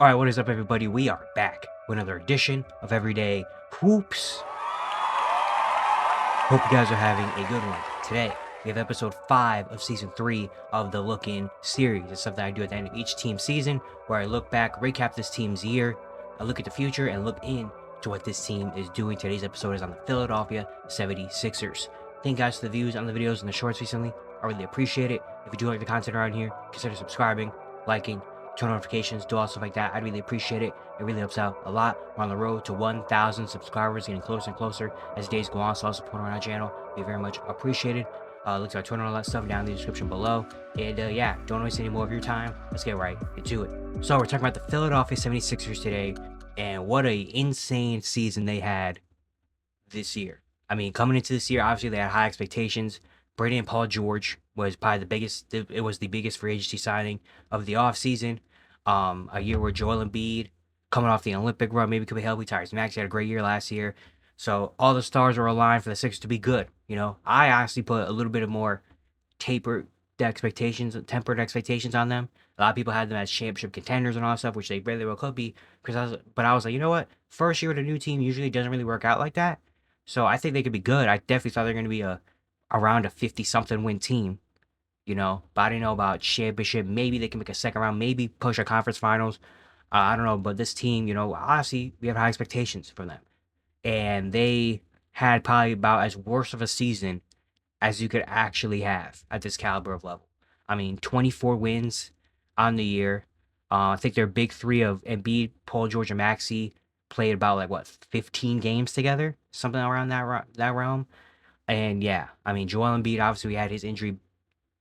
All right, what is up, everybody? We are back with another edition of Everyday Hoops. Hope you guys are having a good one. Today, we have episode 5 of season 3 of the Look In series. It's something I do at the end of each team season where I look back, recap this team's year, I look at the future, and look in to what this team is doing. Today's episode is on the Philadelphia 76ers. Thank you guys for the views on the videos and the shorts recently. I really appreciate it. If you do like the content around here, consider subscribing, liking, turn notifications, do all stuff like that. I'd really appreciate it. It really helps out a lot. We're on the road to 1,000 subscribers, getting closer and closer as days go on. So all support on our channel be very much appreciated. Look to our Twitter and all that stuff down in the description below. And yeah, don't waste any more of your time. Let's get right into it. So we're talking about the Philadelphia 76ers today, and what a insane season they had this year. I mean, coming into this year, obviously they had high expectations. Brady and Paul George was probably the biggest. It was the biggest free agency signing of the offseason. A year where Joel Embiid, coming off the Olympic run, maybe could be healthy. Tyrese Maxey had a great year last year. So all the stars were aligned for the Sixers to be good. You know, I honestly put a little bit of more tempered expectations on them. A lot of people had them as championship contenders and all that stuff, which they very well could be. But I was like, you know what? First year with a new team usually doesn't really work out like that. So I think they could be good. I definitely thought they're going to be around a 50-something win team, you know. But I didn't know about championship. Maybe they can make a second round. Maybe push a conference finals. I don't know. But this team, you know, honestly, we have high expectations from them. And they had probably about as worse of a season as you could actually have at this caliber of level. I mean, 24 wins on the year. I think their big three of Embiid, Paul George, and Maxey played about like what 15 games together, something around that realm. And yeah, I mean, Joel Embiid obviously had his injury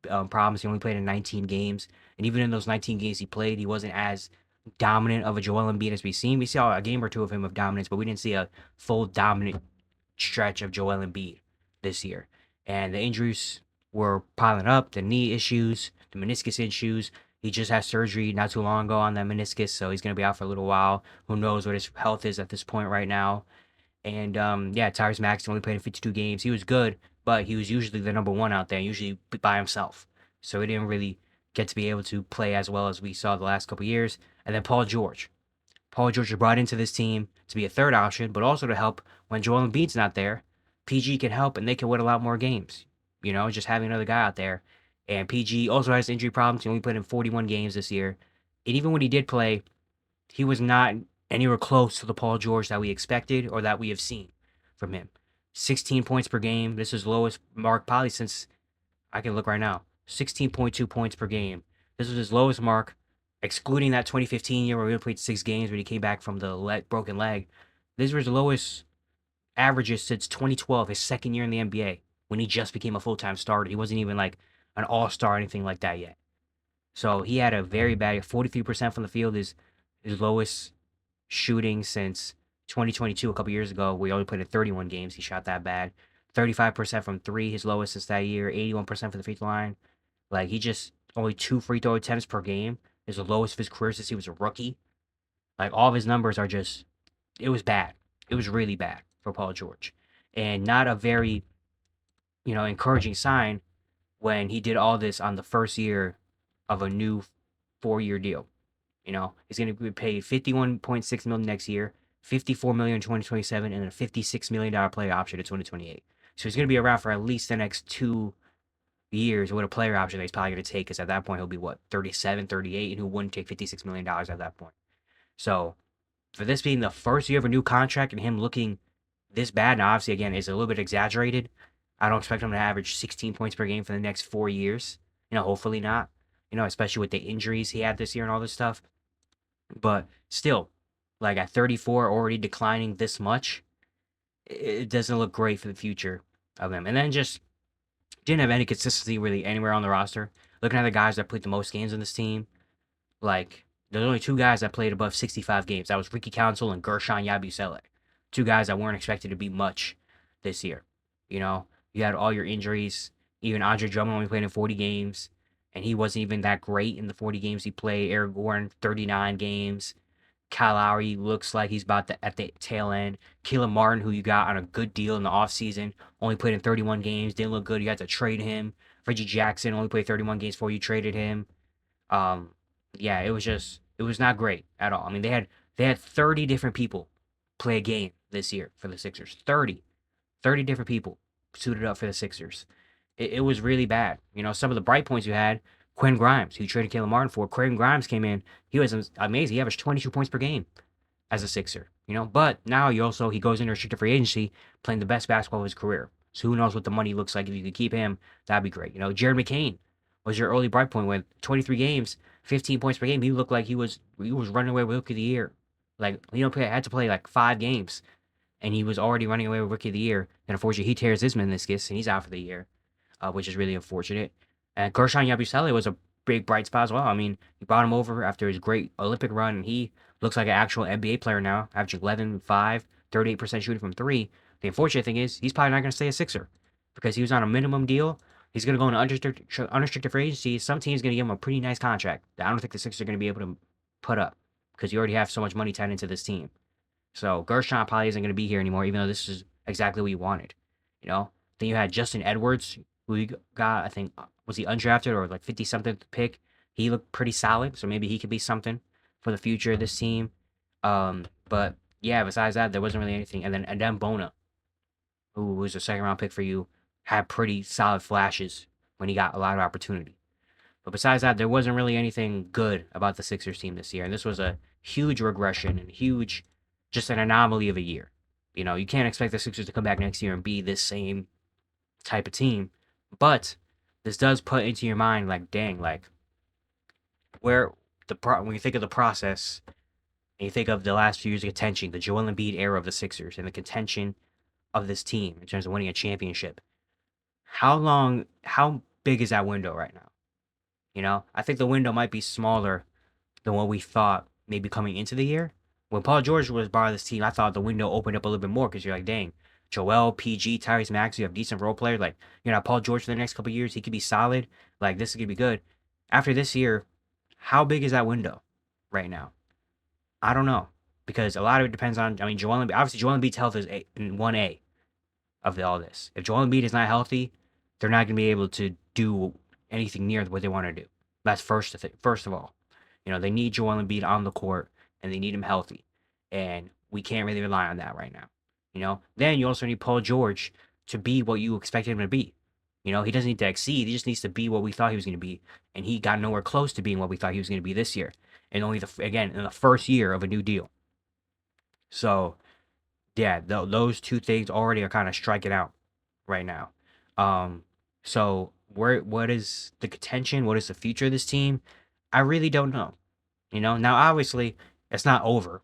problems. He only played in 19 games, and even in those 19 games he played, he wasn't as dominant of a Joel Embiid as we've seen. We saw a game or two of him of dominance, but we didn't see a full dominant stretch of Joel Embiid this year. And the injuries were piling up, the knee issues, the meniscus issues. He just had surgery not too long ago on that meniscus, so he's going to be out for a little while. Who knows what his health is at this point right now. And yeah, Tyrese Maxey only played in 52 games. He was good, but he was usually the number one out there, usually by himself. So he didn't really get to be able to play as well as we saw the last couple years. And then Paul George. Paul George was brought into this team to be a third option, but also to help when Joel Embiid's not there. PG can help, and they can win a lot more games. You know, just having another guy out there. And PG also has injury problems. He only played in 41 games this year. And even when he did play, he was not anywhere close to the Paul George that we expected or that we have seen from him. 16 points per game. This is lowest mark probably since I can look right now. 16.2 points per game. This was his lowest mark, excluding that 2015 year where we only played 6 games when he came back from the broken leg. These were his lowest averages since 2012, his second year in the NBA, when he just became a full-time starter. He wasn't even like an all-star or anything like that yet. So he had a very bad 43% from the field is his lowest shooting since 2022, a couple years ago. We only played in 31 games. He shot that bad. 35% from three, his lowest since that year. 81% for the free throw line. Like he just only 2 free throw attempts per game is the lowest of his career since he was a rookie. Like all of his numbers are just, it was bad. It was really bad for Paul George, and not a very, encouraging sign when he did all this on the first year of a new 4-year deal. You know, he's going to be paid $51.6 million next year, $54 million in 2027, and a $56 million player option in 2028. So he's going to be around for at least the next 2 years with a player option that he's probably going to take, because at that point he'll be what, 37, 38, and who wouldn't take $56 million at that point. So for this being the first year of a new contract and him looking this bad, now obviously again is a little bit exaggerated. I don't expect him to average 16 points per game for the next 4 years. Hopefully not. Especially with the injuries he had this year and all this stuff. But still, like at 34, already declining this much, it doesn't look great for the future of him. And then just didn't have any consistency really anywhere on the roster. Looking at the guys that played the most games on this team, like there's only two guys that played above 65 games. That was Ricky Council and Gershon Yabusele. Two guys that weren't expected to be much this year. You had all your injuries. Even Andre Drummond only played in 40 games, and he wasn't even that great in the 40 games he played. Eric Gordon, 39 games. Kyle Lowry looks like he's at the tail end. Caleb Martin, who you got on a good deal in the offseason, only played in 31 games. Didn't look good. You had to trade him. Reggie Jackson only played 31 games before you traded him. Yeah, it was It was not great at all. I mean, they had 30 different people play a game this year for the Sixers. 30 different people suited up for the Sixers. It was really bad. Some of the bright points you had, Quinn Grimes, who you traded Caleb Martin for. Quinn Grimes came in. He was amazing. He averaged 22 points per game as a Sixer. But now he goes into restricted free agency playing the best basketball of his career. So who knows what the money looks like. If you could keep him, that'd be great. Jared McCain was your early bright point with 23 games, 15 points per game. He looked like he was running away with Rookie of the Year. Like, had to play like 5 games, and he was already running away with Rookie of the Year. And unfortunately, he tears his meniscus, and he's out for the year, which is really unfortunate. And Gershon Yabusele was a big bright spot as well. I mean, he brought him over after his great Olympic run, and he looks like an actual NBA player now, averaging 11, 5, 38% shooting from three. The unfortunate thing is he's probably not going to stay a Sixer because he was on a minimum deal. He's going to go into unrestricted free agency. Some team's going to give him a pretty nice contract that I don't think the Sixers are going to be able to put up because you already have so much money tied into this team. So Gershon probably isn't going to be here anymore, even though this is exactly what you wanted. Then you had Justin Edwards, who you got, I think, was he undrafted or like 50 something pick? He looked pretty solid, so maybe he could be something for the future of this team. But yeah, besides that, there wasn't really anything. And then Adem Bona, who was a second round pick for you, had pretty solid flashes when he got a lot of opportunity. But besides that, there wasn't really anything good about the Sixers team this year. And this was a huge regression and just an anomaly of a year. You can't expect the Sixers to come back next year and be this same type of team. But this does put into your mind, like, dang, like, when you think of the process, and you think of the last few years of contention, the Joel Embiid era of the Sixers, and the contention of this team in terms of winning a championship, how big is that window right now? I think the window might be smaller than what we thought maybe coming into the year. When Paul George was part of this team, I thought the window opened up a little bit more because you're like, dang, Joel, PG, Tyrese Maxey, you have decent role players. Like, Paul George for the next couple of years, he could be solid. Like, this is going to be good. After this year, how big is that window right now? I don't know. Because a lot of it depends on, Joel Embiid. Obviously, Joel Embiid's health is 1A of all this. If Joel Embiid is not healthy, they're not going to be able to do anything near what they want to do. That's first of all. They need Joel Embiid on the court, and they need him healthy. And we can't really rely on that right now. Then you also need Paul George to be what you expected him to be. He doesn't need to exceed. He just needs to be what we thought he was going to be. And he got nowhere close to being what we thought he was going to be this year. And only, in the first year of a new deal. So, yeah, those two things already are kind of striking out right now. So what is the contention? What is the future of this team? I really don't know. Now obviously it's not over.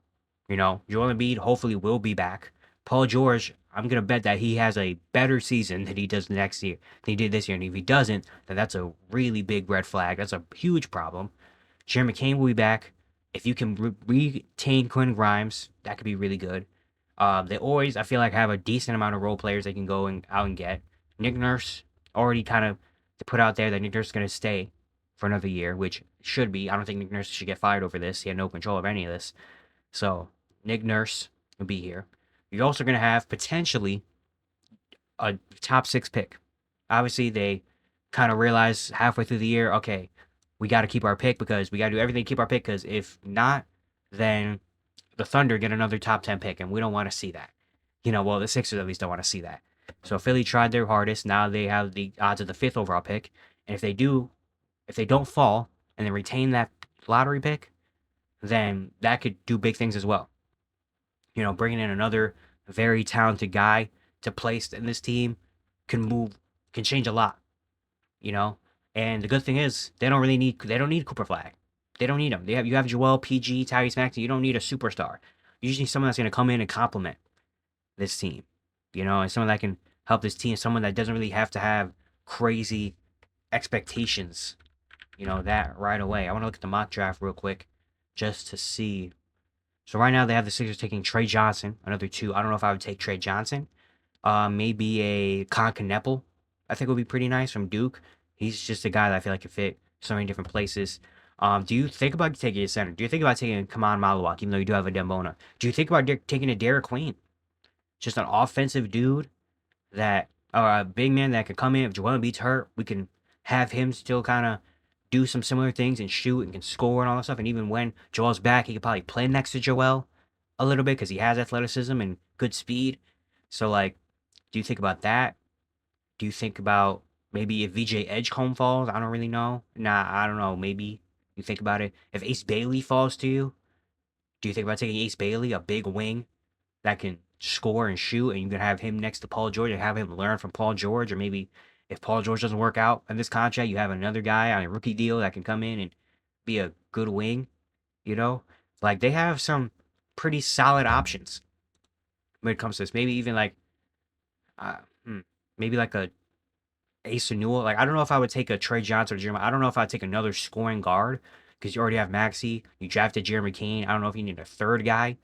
Joel Embiid hopefully will be back. Paul George, I'm gonna bet that he has a better season than he does next year than he did this year. And if he doesn't, then that's a really big red flag. That's a huge problem. Jeremy McCain will be back. If you can retain Quinn Grimes, that could be really good. They always, I feel like, have a decent amount of role players they can go out and get. Nick Nurse already kind of put out there that Nick Nurse is going to stay for another year, which should be. I don't think Nick Nurse should get fired over this. He had no control of any of this. So Nick Nurse will be here. You're also going to have potentially a top 6 pick. Obviously, they kind of realize halfway through the year, okay, we got to keep our pick because we got to do everything to keep our pick because if not, then the Thunder get another top 10 pick, and we don't want to see that. Well, the Sixers at least don't want to see that. So Philly tried their hardest. Now they have the odds of the 5th overall pick. And if they don't fall and then retain that lottery pick, then that could do big things as well. Bringing in another very talented guy to place in this team can change a lot. And the good thing is they don't need Cooper Flag. They don't need him. You have Joel, PG, Tyrese Maxey. You don't need a superstar. You just need someone that's going to come in and complement this team. And someone that can help this team. Someone that doesn't really have to have crazy expectations. That right away. I want to look at the mock draft real quick just to see. So right now they have the Sixers taking Trey Johnson, another 2. I don't know if I would take Trey Johnson. Maybe a Con Kneppel, I think would be pretty nice from Duke. He's just a guy that I feel like could fit so many different places. Do you think about taking a center? Do you think about taking Kaman Malawak, even though you do have a Adem Bona? Do you think about taking a Derek Queen? Just an offensive dude or a big man that could come in. If Joel Embiid's hurt, we can have him still kind of do some similar things and shoot and can score and all that stuff. And even when Joel's back, he could probably play next to Joel a little bit because he has athleticism and good speed. So, like, do you think about that? Do you think about maybe if VJ Edgecombe falls? I don't really know. Nah, I don't know. Maybe you think about it. If Ace Bailey falls to you, do you think about taking Ace Bailey, a big wing that can score and shoot, and you can have him next to Paul George and have him learn from Paul George? Or maybe if Paul George doesn't work out in this contract, you have another guy on a rookie deal that can come in and be a good wing, you know? Like, they have some pretty solid options when it comes to this. Maybe even like, uh, hmm, maybe like a Asa Newell. Like, I don't know if I would take a Trey Johnson or Jeremy. I don't know if I'd take another scoring guard because you already have Maxey. You drafted Jeremy Kane. I don't know if you need a third guy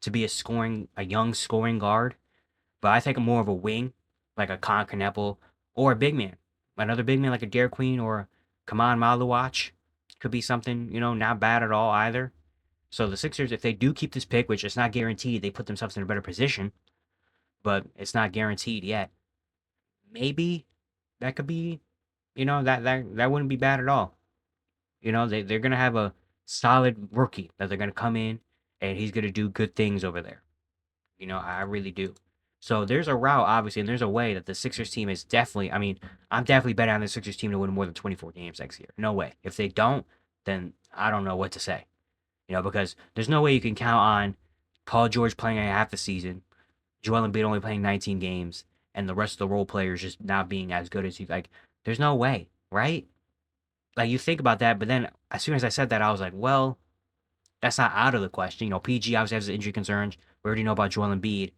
to be a young scoring guard. But I think more of a wing, like a Con Kneppel, or a big man. Another big man like a Derek Queen or Kaman Maluach could be something, not bad at all either. So the Sixers, if they do keep this pick, which it's not guaranteed, they put themselves in a better position, but it's not guaranteed yet. Maybe that could be, that wouldn't be bad at all. They're gonna have a solid rookie that they're gonna come in and he's gonna do good things over there. I really do. So there's a route, obviously, and there's a way that the Sixers team is definitely. I mean, I'm definitely betting on the Sixers team to win more than 24 games next year. No way. If they don't, then I don't know what to say. Because there's no way you can count on Paul George playing half the season, Joel Embiid only playing 19 games, and the rest of the role players just not being as good as you. Like, there's no way, right? Like, you think about that, but then as soon as I said that, I was like, well, that's not out of the question. PG obviously has injury concerns. We already know about Joel Embiid.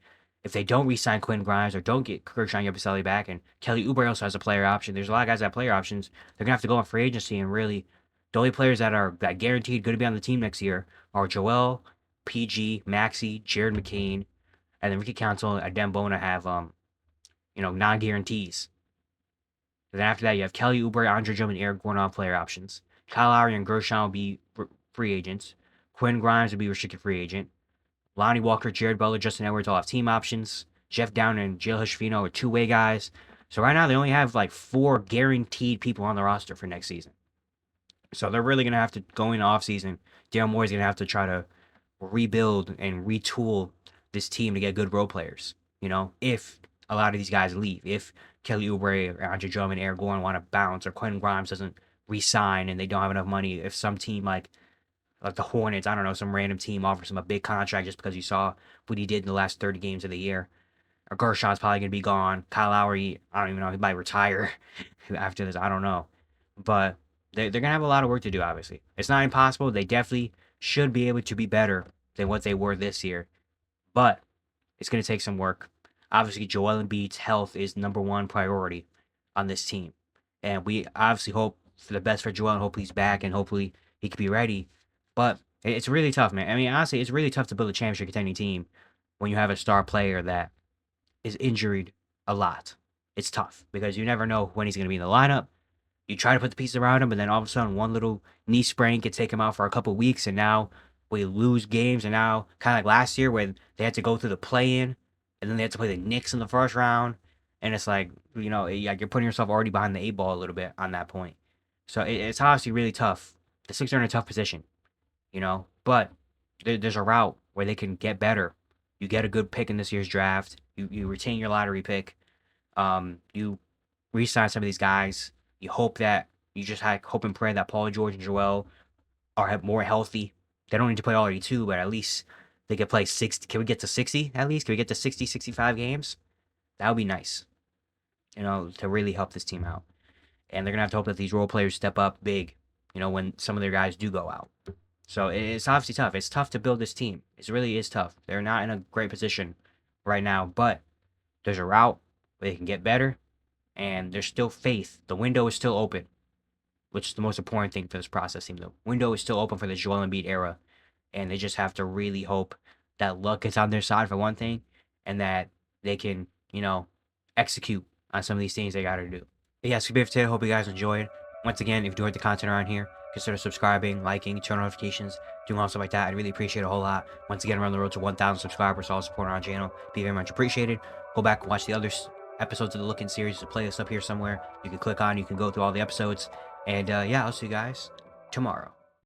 If they don't re-sign Quinn Grimes or don't get Kershaw Yabusele back, and Kelly Oubre also has a player option, there's a lot of guys that have player options. They're gonna have to go on free agency, and really, the only players that are guaranteed going to be on the team next year are Joel, PG, Maxey, Jared McCain, and then Ricky Council and Adem Bona have non-guarantees. And then after that, you have Kelly Oubre, Andre Drummond, and Eric Gordon player options. Kyle Lowry and Gershon will be free agents. Quinn Grimes will be restricted free agent. Lonnie Walker, Jared Butler, Justin Edwards all have team options. Jeff Down and Jalen Hood-Schifino are two-way guys. So right now they only have like 4 guaranteed people on the roster for next season. So they're really going to have to go in the offseason. Daryl Morey's going to have to try to rebuild and retool this team to get good role players. If a lot of these guys leave, if Kelly Oubre or Andre Drummond and Eric Gordon want to bounce, or Quentin Grimes doesn't re-sign and they don't have enough money, if some team like the Hornets, I don't know, some random team offers him a big contract just because you saw what he did in the last 30 games of the year. Or Gershon's probably going to be gone. Kyle Lowry, I don't even know, he might retire after this. I don't know. But they're going to have a lot of work to do, obviously. It's not impossible. They definitely should be able to be better than what they were this year. But it's going to take some work. Obviously, Joel Embiid's health is number one priority on this team. And we obviously hope for the best for Joel and hope he's back and hopefully he can be ready. But it's really tough, man. I mean, honestly, it's really tough to build a championship contending team when you have a star player that is injured a lot. It's tough because you never know when he's going to be in the lineup. You try to put the pieces around him, and then all of a sudden one little knee sprain can take him out for a couple of weeks, and now we lose games. And now, kind of like last year when they had to go through the play-in, and then they had to play the Knicks in the first round, and it's like, you're putting yourself already behind the 8 ball a little bit on that point. So it's obviously really tough. The Sixers are in a tough position. But there's a route where they can get better. You get a good pick in this year's draft. You retain your lottery pick. You re-sign some of these guys. You hope you just hope and pray that Paul George and Joel are more healthy. They don't need to play all 82, but at least they could play 60. Can we get to 60 at least? Can we get to 60, 65 games? That would be nice, to really help this team out. And they're going to have to hope that these role players step up big, when some of their guys do go out. So it's obviously tough. It's tough to build this team. It really is tough. They're not in a great position right now, but there's a route where they can get better, and there's still faith. The window is still open, which is the most important thing for this process team. The window is still open for the Joel Embiid era, and they just have to really hope that luck is on their side for one thing, and that they can, execute on some of these things they got to do. But yeah, it's good for today. Hope you guys enjoyed. Once again, if you enjoyed the content around here, consider subscribing, liking, turn on notifications, doing all stuff like that. I'd really appreciate it a whole lot. Once again, we're on the road to 1,000 subscribers. All support on our channel. Be very much appreciated. Go back and watch the other episodes of the Look-In series. There's a playlist up here somewhere. You can click on. You can go through all the episodes. And yeah, I'll see you guys tomorrow.